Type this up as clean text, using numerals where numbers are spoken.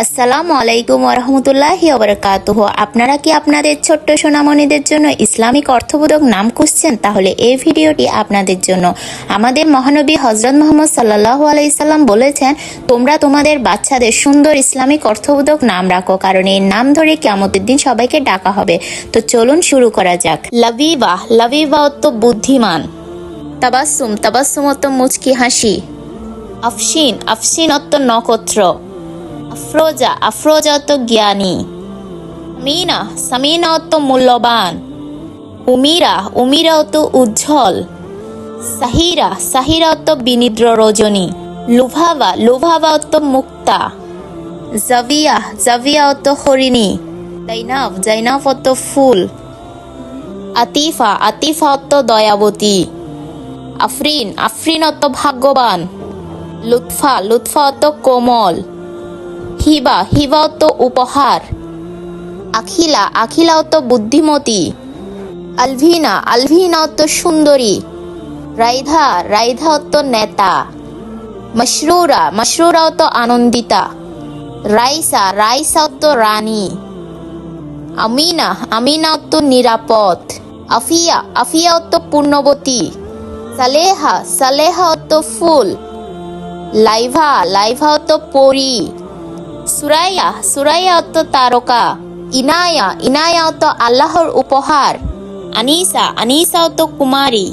আসসালামু আলাইকুম ওরহমতুল্লাহি ওবরাকাতুহু। আপনারা কি আপনাদের ছোট্ট সোনামণিদের জন্য ইসলামিক অর্থবোধক নাম খুঁজছেন? তাহলে এই ভিডিওটি আপনাদের জন্য। আমাদের মহানবী হজরত মুহাম্মদ সাল্লাল্লাহু আলাইহি সাল্লাম বলেছেন, তোমরা তোমাদের বাচ্চাদের সুন্দর ইসলামিক অর্থবোধক নাম রাখো, কারণ এই নাম ধরে কিয়ামতের দিন সবাইকে ডাকা হবে। তো চলুন শুরু করা যাক। লাবিবা, লাবিবা অর্থ বুদ্ধিমান। তাবাসসুম, তাবাসসুম অর্থ মুচকি হাসি। আফসিন, আফসিন অর্থ নক্ষত্র। আফরোজা, আফরোজা অর্থ জ্ঞানী। সামিনা, সামিনা অর্থ মূল্যবান। উমিরা, উমিরা অর্থ উজ্জ্বল। সাহিরা, সাহিরা অর্থ বিনিদ্র রজনী। লুভাবা, লুভাবা অর্থ মুক্তা। জাভিয়া, জাভিয়া অর্থ হরিণী। জাইনাব, জাইনাব অর্থ ফুল। আতিফা, আতিফা অর্থ দয়াবতী। আফরিন, আফরিন অর্থ ভাগ্যবান। লুৎফা, লুৎফা অর্থ কোমল। হিবা, হিবা অর্থ উপহার। আখিলা, আখিলা অর্থ বুদ্ধিমতী। আলভিনা, আলভিনা অর্থ সুন্দরী। রাইধা, রাইধা অর্থ নেতা। মশরুরা, মশরুরা অর্থ আনন্দিতা। রাইসা, রাইসা অর্থ রানী। আমিনা, আমিনা অর্থ নিরাপদ। আফিয়া, আফিয়া অর্থ পূর্ণবতী। সালেহা, সালেহা অর্থ ফুল। লাইভা, লাইভা অর্থ পরী। সুরাইয়া, সুরাইয়া অর্থ তারকা। ইনায়া, ইনায়া অর্থ আল্লাহর উপহার। আনিসা, আনিসা অর্থ কুমারী।